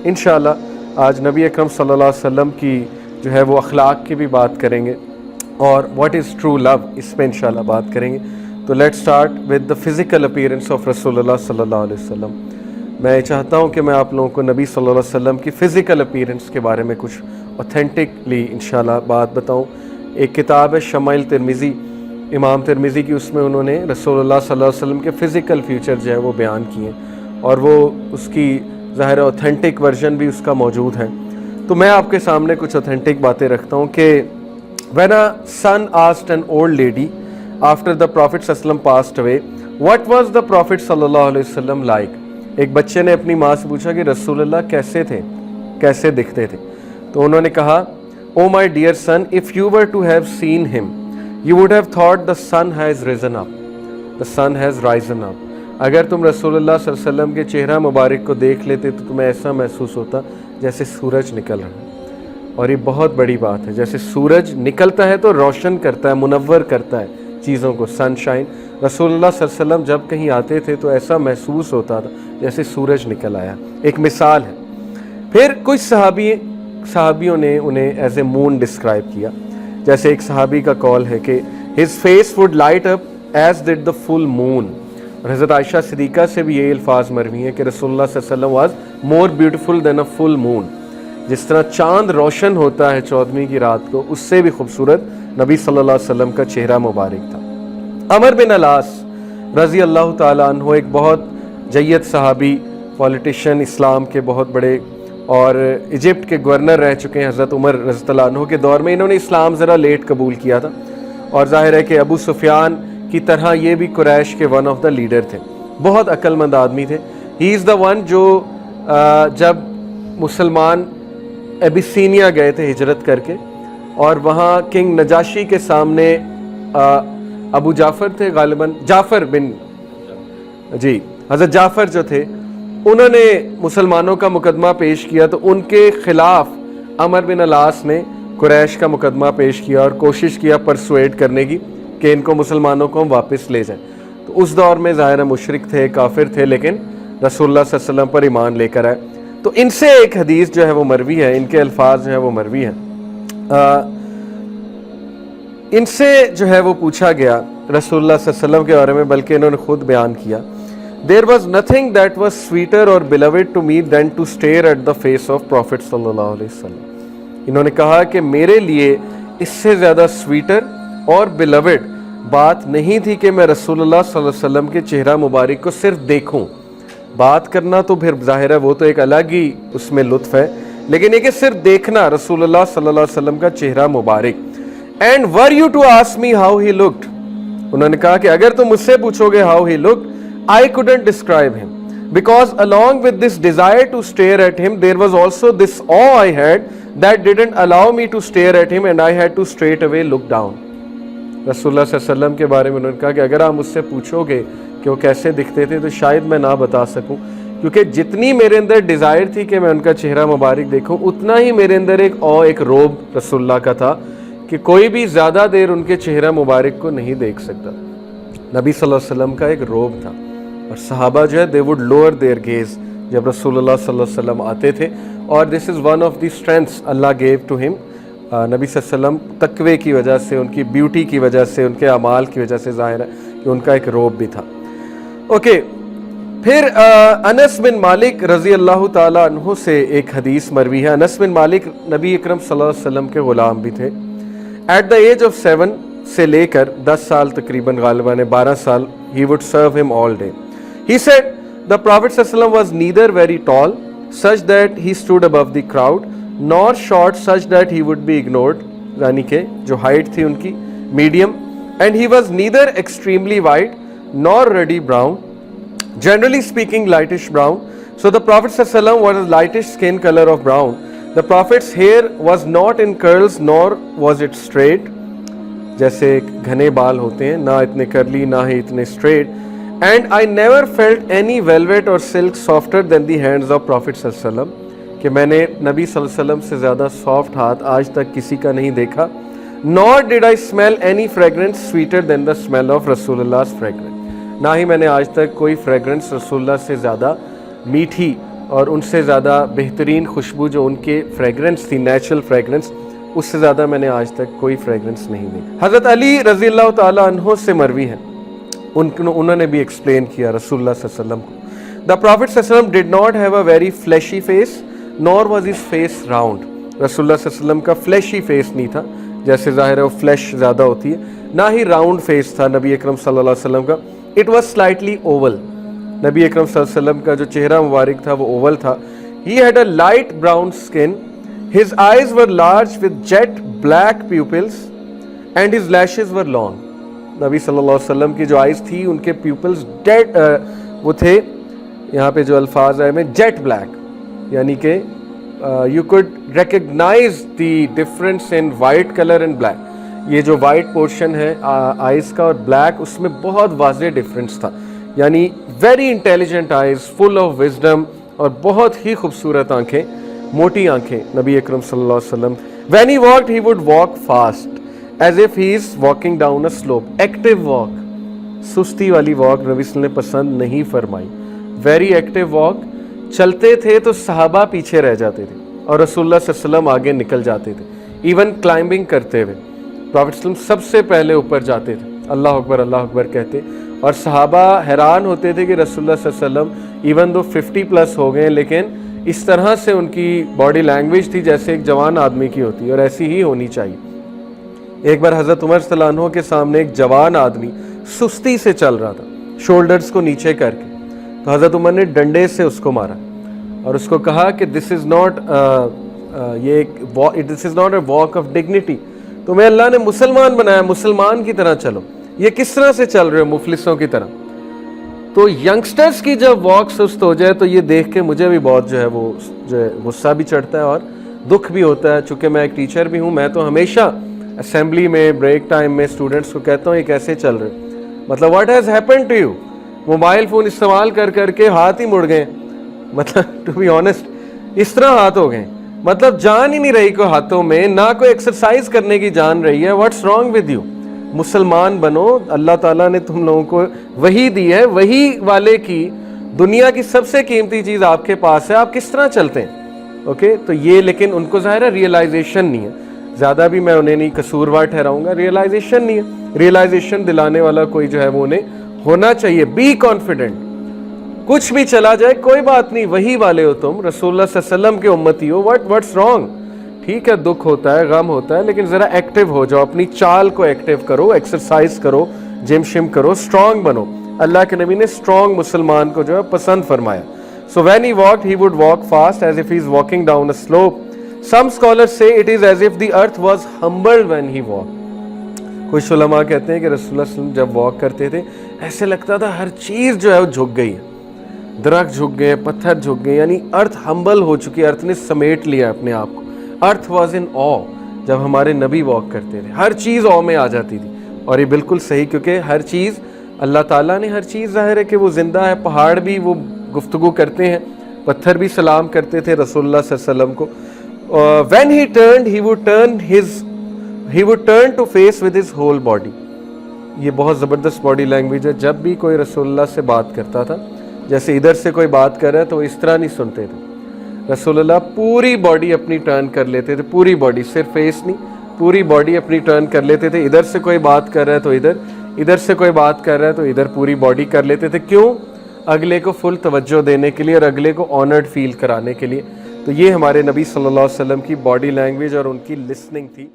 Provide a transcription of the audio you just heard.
انشاءاللہ آج نبی اکرم صلی اللہ علیہ وسلم کی جو ہے وہ اخلاق کی بھی بات کریں گے اور واٹ از ٹرو لو اس پہ انشاءاللہ بات کریں گے. تو let start with the physical appearance of رسول اللہ صلی اللہ علیہ وسلم. میں چاہتا ہوں کہ میں آپ لوگوں کو نبی صلی اللہ علیہ وسلم کی فزیکل اپیرنس کے بارے میں کچھ اوتھینٹکلی انشاءاللہ بات بتاؤں. ایک کتاب ہے شمائل ترمذی، امام ترمذی کی، اس میں انہوں نے رسول اللہ صلی اللہ علیہ وسلم کے فزیکل فیچر جو ہے وہ بیان کیے ہیں اور وہ اس کی ظاہر اوتھینٹک ورژن بھی اس کا موجود ہے. تو میں آپ کے سامنے کچھ اوتھینٹک باتیں رکھتا ہوں کہ when a son asked an old lady after the Prophet صلی اللہ علیہ وسلم passed away what was the Prophet صلی اللہ علیہ وسلم like. ایک بچے نے اپنی ماں سے پوچھا کہ رسول اللہ کیسے تھے، کیسے دکھتے تھے. تو انہوں نے کہا oh my dear son if you were to have seen him you would have thought the sun has risen up, the sun has risen up. اگر تم رسول اللہ صلی اللہ علیہ وسلم کے چہرہ مبارک کو دیکھ لیتے تو تمہیں ایسا محسوس ہوتا جیسے سورج نکل رہا ہے. اور یہ بہت بڑی بات ہے، جیسے سورج نکلتا ہے تو روشن کرتا ہے، منور کرتا ہے چیزوں کو، سن شائن. رسول اللہ صلی اللہ علیہ وسلم جب کہیں آتے تھے تو ایسا محسوس ہوتا تھا جیسے سورج نکل آیا. ایک مثال ہے. پھر کچھ صحابیوں نے انہیں ایز اے مون ڈسکرائب کیا. جیسے ایک صحابی کا قول ہے کہ his face would light up as did the full moon. اور حضرت عائشہ صدیقہ سے بھی یہ الفاظ مروی ہیں کہ رسول اللہ صلی اللہ علیہ وسلم was more beautiful than a full moon. جس طرح چاند روشن ہوتا ہے 14ویں کی رات کو، اس سے بھی خوبصورت نبی صلی اللہ علیہ وسلم کا چہرہ مبارک تھا. عمر بن العاص رضی اللہ تعالیٰ عنہ ایک بہت جید صحابی، پولیٹیشین، اسلام کے بہت بڑے، اور ایجپٹ کے گورنر رہ چکے ہیں حضرت عمر رضی اللہ عنہ کے دور میں. انہوں نے اسلام ذرا لیٹ قبول کیا تھا اور ظاہر ہے کہ ابو سفیان کی طرح یہ بھی قریش کے ون آف دا لیڈر تھے. بہت عقل مند آدمی تھے. ہی از دا ون جو جب مسلمان ایبیسینیا گئے تھے ہجرت کر کے اور وہاں کنگ نجاشی کے سامنے ابو جعفر تھے غالباً، جعفر بن جی حضرت جعفر جو تھے، انہوں نے مسلمانوں کا مقدمہ پیش کیا تو ان کے خلاف عمر بن العاص نے قریش کا مقدمہ پیش کیا اور کوشش کیا پرسویٹ کرنے کی کہ ان کو مسلمانوں کو ہم واپس لے جائیں. تو اس دور میں ظاہر مشرک تھے، کافر تھے، لیکن رسول اللہ صلی اللہ علیہ وسلم پر ایمان لے کر آئے. تو ان سے ایک حدیث جو ہے وہ مروی ہے، ان کے الفاظ جو ہے وہ مروی ہیں. ان سے جو ہے وہ پوچھا گیا رسول اللہ صلی اللہ علیہ وسلم کے بارے میں، بلکہ انہوں نے خود بیان کیا There was nothing that was sweeter or beloved to me than to stare at the face of Prophet صلی اللہ علیہ وسلم. انہوں نے کہا کہ میرے لیے اس سے زیادہ سویٹر اور بیلوڈ بات نہیں تھی کہ میں رسول اللہ صلی اللہ علیہ وسلم کے چہرہ مبارک کو صرف دیکھوں. بات کرنا تو پھر ظاہر ہے وہ تو ایک الگ ہی اس میں لطف ہے، لیکن یہ کہ صرف دیکھنا رسول اللہ صلی اللہ علیہ وسلم کا چہرہ مبارک. And were you to ask me how he looked, انہوں نے کہا کہ اگر تم مجھ سے پوچھو گے how he looked, I couldn't describe him because along with this desire to stare at him there was also this awe I had that didn't allow me to stare at him and I had to straight away look down. رسول اللہ صلی اللہ علیہ وسلم کے بارے میں انہوں نے کہا کہ اگر آپ مجھ سے پوچھو گے کہ وہ کیسے دکھتے تھے تو شاید میں نہ بتا سکوں، کیونکہ جتنی میرے اندر ڈیزائر تھی کہ میں ان کا چہرہ مبارک دیکھوں، اتنا ہی میرے اندر ایک روب رسول اللہ کا تھا کہ کوئی بھی زیادہ دیر ان کے چہرہ مبارک کو نہیں دیکھ سکتا. نبی صلی اللہ علیہ وسلم کا ایک روب تھا اور صحابہ جو ہے they would lower their gaze جب رسول اللہ صلی اللہ علیہ وسلم آتے تھے. اور this is one of the strengths Allah gave to him. نبی صلی اللہ علیہ وسلم تقوی کی وجہ سے، ان کی بیوٹی کی وجہ سے، ان کے اعمال کی وجہ سے ظاہر ہے کہ ان کا ایک روب بھی تھا. اوکے، پھر انس بن مالک رضی اللہ تعالیٰ عنہ سے ایک حدیث مروی ہے. انس بن مالک نبی اکرم صلی اللہ علیہ وسلم کے غلام بھی تھے. ایٹ دا ایج آف 7 سے لے کر 10 سال تقریباً، غالباً 12 سال، he would serve him all day. He said the Prophet sallallahu alaihi wasallam was neither very tall such that he stood above the crowd nor short such that he would be ignored, یعنی کہ جو height تھی ان کی medium. And he was neither extremely white nor ruddy brown, generally speaking lightish brown. So the Prophet sallallahu alaihi wasallam was a lightish skin color of brown. The Prophet's hair was not in curls nor was it straight, جیسے گھنے بال ہوتے ہیں، نہ اتنے کرلی نہ ہی اتنے straight. And I never felt any velvet or silk softer than the hands of Prophet صلی اللہ علیہ وسلم، کہ میں نے نبی صلی اللہ علیہ وسلم سے زیادہ سافٹ ہاتھ آج تک کسی کا نہیں دیکھا. Nor did I smell any fragrance sweeter than the smell of رسول اللہ fragrance. نہ ہی میں نے آج تک کوئی فریگرنس رسول اللہ سے زیادہ میٹھی اور ان سے زیادہ بہترین خوشبو جو ان کے فریگرنس تھی، نیچرل فریگرنس، اس سے زیادہ میں نے آج تک کوئی فریگرنس نہیں دی۔ حضرت علی رضی اللہ تعالیٰ عنہ سے مروی ہے، انہوں نے بھی ایکسپلین کیا رسول اللہ صلی اللہ علیہ وسلم کو، The Prophet صلی اللہ علیہ وسلم did not have a very fleshy face nor was his face round۔ رسول اللہ صلی اللہ علیہ وسلم کا فلیشی فیس نہیں تھا، جیسے ظاہر ہے وہ فلیش زیادہ ہوتی ہے، نہ ہی راؤنڈ فیس تھا نبی اکرم صلی اللہ علیہ وسلم کا، اٹ واز سلائٹلی اوول۔ نبی اکرم صلی اللہ علیہ وسلم کا جو چہرہ مبارک تھا وہ اوول تھا۔ He had a light brown skin, his eyes were large with jet black pupils and his lashes were long۔ نبی صلی اللہ علیہ وسلم کی جو آئیز تھی ان کے پیپلز وہ تھے، یہاں پہ جو الفاظ آئے میں جیٹ بلیک، یعنی کہ you could recognize the difference in white color and black۔ یہ جو وائٹ پورشن ہے آئیز کا اور بلیک، اس میں بہت واضح ڈفرینس تھا، یعنی very intelligent eyes, full of wisdom, اور بہت ہی خوبصورت آنکھیں، موٹی آنکھیں نبی اکرم صلی اللہ علیہ وسلم۔ When he walked he would walk fast as if he is walking down a slope۔ Active walk, سستی والی واک نبی صلی اللہ علیہ وسلم نے پسند نہیں فرمائی، ویری ایکٹیو واک۔ چلتے تھے تو صحابہ پیچھے رہ جاتے تھے اور رسول اللہ صلی اللہ علیہ وسلم آگے نکل جاتے تھے، ایون کلائمبنگ کرتے ہوئے پروفیٹ صلی اللہ علیہ وسلم سب سے پہلے اوپر جاتے تھے، اللہ اکبر کہتے، اور صحابہ حیران ہوتے تھے کہ رسول اللہ صلی اللہ علیہ وسلم ایون دو 50+ ہو گئے لیکن اس طرح سے ان کی باڈی لینگویج تھی جیسے ایک جوان آدمی کی ہوتی ہے، اور ایسی ہی ہونی چاہیے۔ ایک بار حضرت عمر صلی اللہ عنہ کے سامنے ایک جوان آدمی سستی سے چل رہا تھا، شولڈرز کو نیچے کر کے، تو حضرت عمر نے ڈنڈے سے اس کو مارا اور اس کو کہا کہ this is not a walk of dignity, تمہیں اللہ نے مسلمان بنایا، مسلمان کی طرح چلو، یہ کس طرح سے چل رہے ہو مفلسوں کی طرح۔ تو ینگسٹرز کی جب واک سست ہو جائے تو یہ دیکھ کے مجھے بھی بہت جو ہے وہ غصہ بھی چڑھتا ہے اور دکھ بھی ہوتا ہے، چونکہ میں ایک ٹیچر بھی ہوں، میں تو ہمیشہ اسمبلی میں بریک ٹائم میں اسٹوڈنٹس کو کہتا ہوں یہ کیسے چل رہے، مطلب what has happen to you, mobile phone استعمال کر کے ہاتھ ہی مڑ گئے، مطلب ٹو بی آنیسٹ اس طرح ہاتھ ہو گئے، مطلب جان ہی نہیں رہی کوئی ہاتھوں میں، نہ کوئی ایکسرسائز کرنے کی جان رہی ہے، واٹس رانگ ود یو۔ مسلمان بنو، اللہ تعالیٰ نے تم لوگوں کو وحی دی ہے، وحی والے کی دنیا کی سب سے قیمتی چیز آپ کے پاس ہے، آپ کس طرح چلتے ہیں؟ اوکے، تو یہ لیکن ان کو ظاہر ہے ریئلائزیشن نہیں ہے، زیادہ بھی میں انہیں نہیں قصوروار ٹھہراؤں گا، ریئلائزیشن نہیں ہے، ریئلائزیشن دلانے والا کوئی جو ہے وہ انہیں ہونا چاہیے۔ بی کانفیڈنٹ، کچھ بھی چلا جائے کوئی بات نہیں، وہی والے ہو تم، رسول اللہ صلی اللہ علیہ وسلم کے امتی ہو، واٹس رانگ؟ ٹھیک ہے دکھ ہوتا ہے، غم ہوتا ہے، لیکن ذرا ایکٹیو ہو جاؤ، اپنی چال کو ایکٹیو کرو، ایکسرسائز کرو، جم شم کرو، اسٹرانگ بنو۔ اللہ کے نبی نے اسٹرانگ مسلمان کو جو ہے پسند فرمایا۔ So when he walked, he would walk fast as if he is walking down a slope. Some scholars say it is as if the earth was humbled when he walked. کچھ علماء کہتے ہیں کہ رسول اللہ صلی اللہ علیہ وسلم جب واک کرتے تھے ایسے لگتا تھا ہر چیز جو ہے وہ جھک گئی ہے، درخت جھک گئے، پتھر جھک گئے، یعنی ارتھ ہمبل ہو چکی، ارتھ نے سمیٹ لیا اپنے آپ کو۔ ارتھ واز ان آ جب ہمارے نبی واک کرتے تھے، ہر چیز آ میں آ جاتی تھی، اور یہ بالکل صحیح، کیونکہ ہر چیز اللہ تعالیٰ نے ہر چیز ظاہر ہے کہ وہ زندہ ہے، پہاڑ بھی وہ گفتگو کرتے ہیں، پتھر بھی سلام کرتے تھے رسول اللہ صلی اللہ علیہ وسلم کو۔ when he turned he would turn to face with his whole body۔ یہ بہت زبردست باڈی لینگویج ہے، جب بھی کوئی رسول اللہ سے بات کرتا تھا، جیسے ادھر سے کوئی بات کر رہا ہے تو وہ اس طرح نہیں سنتے تھے، رسول اللہ پوری باڈی اپنی ٹرن کر لیتے تھے، پوری باڈی، صرف فیس نہیں، پوری باڈی اپنی ٹرن کر لیتے تھے، ادھر سے کوئی بات کر رہا ہے تو ادھر سے کوئی بات کر رہا ہے تو ادھر، پوری باڈی کر لیتے تھے۔ کیوں؟ اگلے کو فل توجہ دینے کے لیے اور اگلے کو آنرڈ فیل کرانے کے لیے۔ تو یہ ہمارے نبی صلی اللہ علیہ وسلم کی باڈی لینگویج اور ان کی لسننگ تھی۔